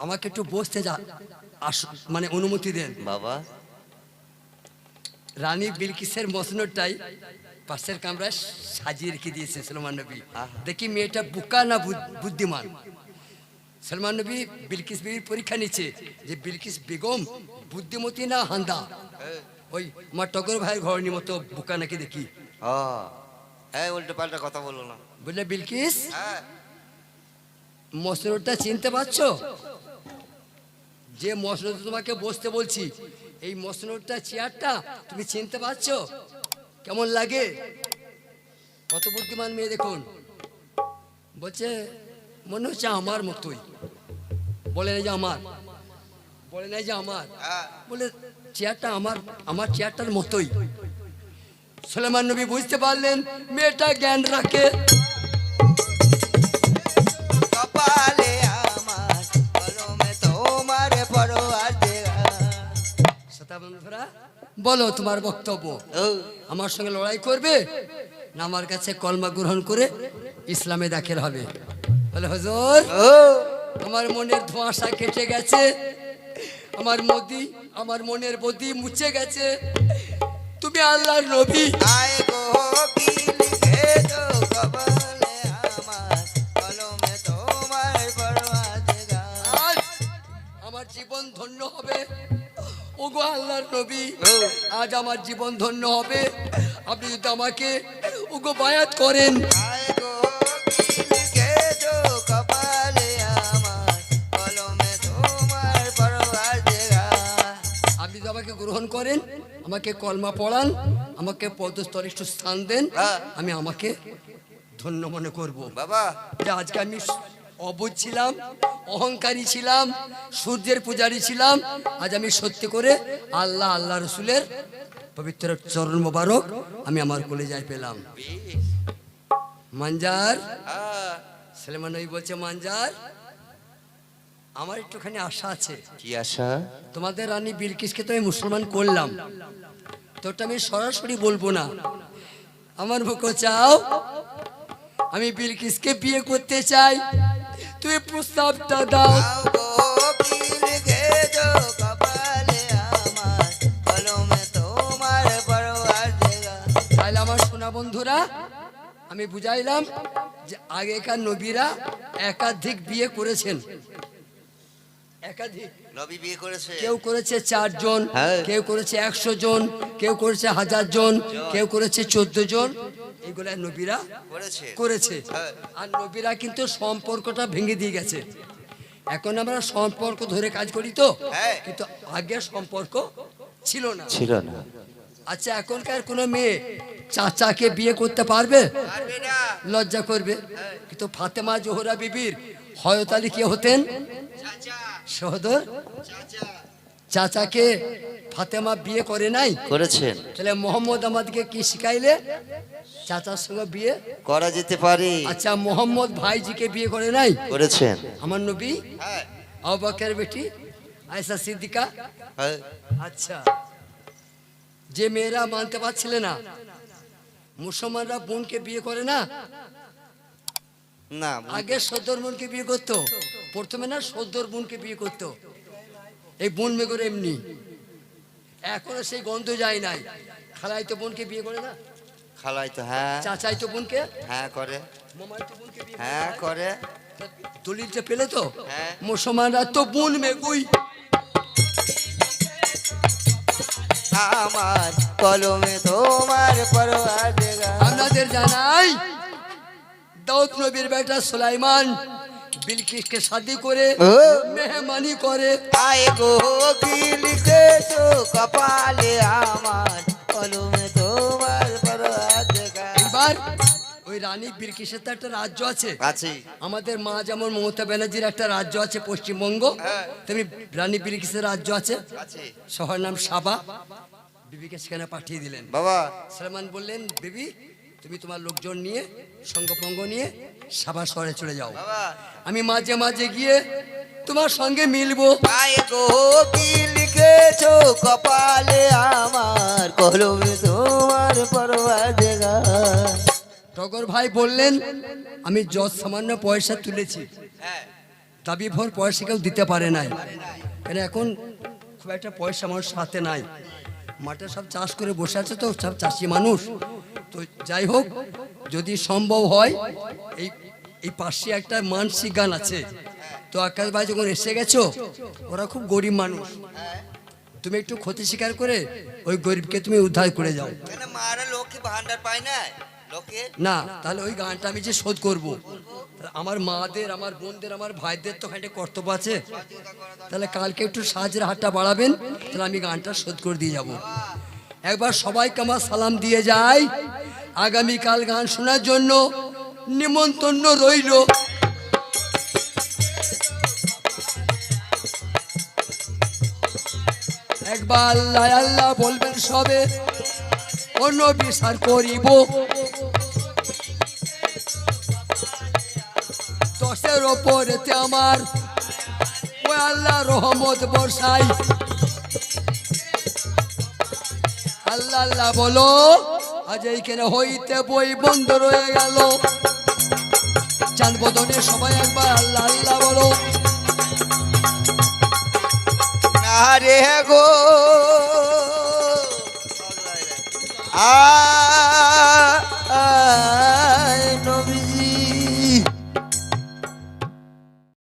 আমাকে একটু বসতে যা মানে অনুমতি দেন বাবা। রানী বিলকিসের মসনদটাই পাশের কামরায় সাজিয়ে রেখে দিয়েছে সুলেমান নবী। দেখি মেয়েটা বোকা না বুদ্ধিমান। সুলেমান নবী বিলকিস বিবির পরীক্ষা নিচ্ছে যে বিলকিস বেগম বুদ্ধিমতী না হান্দা। ওই আমার টগর ভাইয়ের ঘরের মতো বোকা নাকি দেখি। হ্যাঁ, উল্টো পাল্টা কথা বলো না। বললে বিলকিস হ্যাঁ, মসনদটা চিনতে পারছো? যে মসনদ তোমাকে বসতে বলছি, এই মসনদটা চেয়ারটা তুমি চিনতে পারছো? কেমন লাগে? কত বুদ্ধিমান মেয়ে দেখুন। বলছে মনে হচ্ছে আমার মতোই। বলে নাই যে আমার, বলে নাই যে আমার, বলে চেয়ারটা আমার চেয়ারটার মতোই। সুলেমান নবী বুঝতে পারলেন মেয়েটা জ্ঞান রাখে। কপালে আমার কলমে তোমার পরোয়ার দেয়া। শ্রোতা বন্ধুরা, বলো তোমার বক্তব্য। আমার সঙ্গে লড়াই করবে না আমার কাছে কলমা গ্রহণ করে ইসলামে দাখিল হবে? বলে হুজুর, আমার মনের ধোঁয়াশা কেটে গেছে, আমার মনের বদি মুছে গেছে। তুমি আল্লাহর নবী। আয় গো কি লিখেছো কপালে আমার কলমে তোমার পরোয়ার দেয়া। আজ আমার জীবন ধন্য হবে। ওগো আল্লাহর নবী, আজ আমার জীবন ধন্য হবে আপনি যদি আমাকে ওগো বায়াত করেন। আয় গো কি লিখেছো কপালে আমার কলমে তোমার পরোয়ার দেয়া। আপনি যদি আমাকে গ্রহণ করেন, আমাকে কলমা পড়ান, আমাকে পদস্তরে একটু স্থান দেন, আমি আমাকে ধন্য মনে করব। বাবা, যে আজকে আমি অবুঝ ছিলাম, অহংকারী ছিলাম, সূর্যের পূজারী ছিলাম, আজ আমি সত্যি করে আল্লাহ রসুলের পবিত্র চরণ মোবারক আমি আমার কলেজায় পেলাম। মানজার, সুলেমান নবী বলছে মানজার, আমার একটুখানি আশা আছে। কি আশা? তোমাদের রানী বিলকিসকে তো আমি মুসলমান করলাম, তোরটা আমি সরাসরি বলবো না, আমার মুখো চাও, আমি বিলকিসকে বিয়ে করতে চাই, তুই প্রস্তাবটা দাও। আও গো কি লিখেছো কপালে আমার কলমে তোমার পরোয়ার দেয়া। তাহলে আমার সোনা বন্ধুরা, আমি বুঝাইলাম যে আগেকার নবীরা একাধিক বিয়ে করেছেন, একাধিক। নবী বিয়ে করেছে। কেউ করেছে 4 জন, হ্যাঁ। কেউ করেছে 100 জন, কেউ করেছে 1000 জন, কেউ করেছে 14 জন। এইগুলা নবীরা করেছে। আর নবীরা কিন্তু সম্পর্কটা ভেঙে দিয়ে গেছে। এখন আমরা সম্পর্ক ধরে কাজ করি তো, কিন্তু আগে সম্পর্ক ছিল না। আচ্ছা, এখনকার কোনো মেয়ে চাচাকে বিয়ে করতে পারবে? লজ্জা করবে। কিন্তু ফাতেমা জোহরা বিবির হযরত আলী কে হতেন? সহোদর। চাচাকে ফাতেমা বিয়ে করে নাই? করেছেন। তাহলে মোহাম্মদ আমাদেরকে কি শিখাইলে? চাচার সঙ্গে বিয়ে করা যেতে পারে। আচ্ছা, মোহাম্মদ ভাইজিকে বিয়ে করে নাই? করেছেন। আমার নবী আবু বকরের বেটি আয়েশা সিদ্দিকা। আচ্ছা, যে মেয়েরা মানতে পারছিল না, মুসলমানরা বোনকে বিয়ে করে না? না, আগে সদ্দর বোনকে বিয়ে করতো, প্রথমে না সদ্দর বোনকে বিয়ে করতো। এই বোন মেগর এমনি এখনো সেই গন্ধ যায় নাই। খালাই তো বোনকে বিয়ে করে না? খালাই তো, হ্যাঁ। চাচাই তো বোনকে, হ্যাঁ করে। মামাই তো বোনকে বিয়ে হ্যাঁ করে। দলিলটা পেলে তো? হ্যাঁ। মুসলমানরা তো বোন মেগুই। আমার কলমে তোমার পরোয়ার দেয়া। আপনাদের জানাই দাউদ নবীর বেটা সুলাইমান বিলকিসকে শাদি করে মেহমানি করে। আয় গো কি লিখেছো কপালে আমার কলমে তোমার পরোয়ার দেয়া। এবার ওই রানী বিলকিসের তো একটা রাজ্য আছে। আমাদের মা যেমন মমতা ব্যানার্জির একটা রাজ্য আছে পশ্চিমবঙ্গ, তেমনি রানী বিলকিসের রাজ্য আছে, শহর নাম সাবা। বিবিকে সেখানে পাঠিয়ে দিলেন। বাবা, সুলেমান বললেন, বিবি তুমি তোমার লোকজন নিয়ে, সঙ্গপঙ্গ নিয়ে সাবা শহরে চলে যাও, আমি মাঝে মাঝে গিয়ে তোমার সঙ্গে মিলবো। আয় গো কি লিখেছো কপালে আমার কলমে তোমার পরোয়ার দেয়া। টগর ভাই বললেন, আমি যত সামান্য পয়সা তুলেছি দাবি ভর পয়সা কেউ দিতে পারে নাই, কেন এখন খুব একটা পয়সা মানুষ হাতে নাই, মাঠে সব চাষ করে বসে আছে তো সব চাষি মানুষ। তো যাই হোক, যদি সম্ভব হয় এই এই পাশে একটা মানসিক গান আছে, তো আকাশ ভাই যখন এসে গেছো, ওরা খুব গরিব মানুষ, তুমি একটু ক্ষতি স্বীকার করে ওই গরিবকে তুমি উদ্ধার করে যাও। কেন মারা লক্ষ্মী ভান্ডার পায় না লোকে? না, তাহলে ওই গানটা আমি যে শোধ করব, আমার মাদের, আমার বোনদের, আমার ভাইদের তো খানিকটা কর্তব্য আছে, তাহলে কালকে একটু সাহায্যের হাতটা বাড়াবেন, তাহলে আমি গানটা শোধ করে দিয়ে যাব। একবার সবাইকে আমার সালাম দিয়ে যাই, আগামীকাল গান শোনার জন্য নিমন্ত্রণ রইল। একবার আল্লাহ আল্লাহ বলবেন সবে, অন্য বিচার করিব, 10-এর ওপরেতে আমার ওই আল্লাহ রহমত বর্ষাই। আল্লাহ আল্লাহ বলো, আজ এইখানে হইতে বই বন্ধ রয়ে গেল। চাঁদ বদনে সবাই একবার আল্লাহ আল্লাহ বলো। না রে গো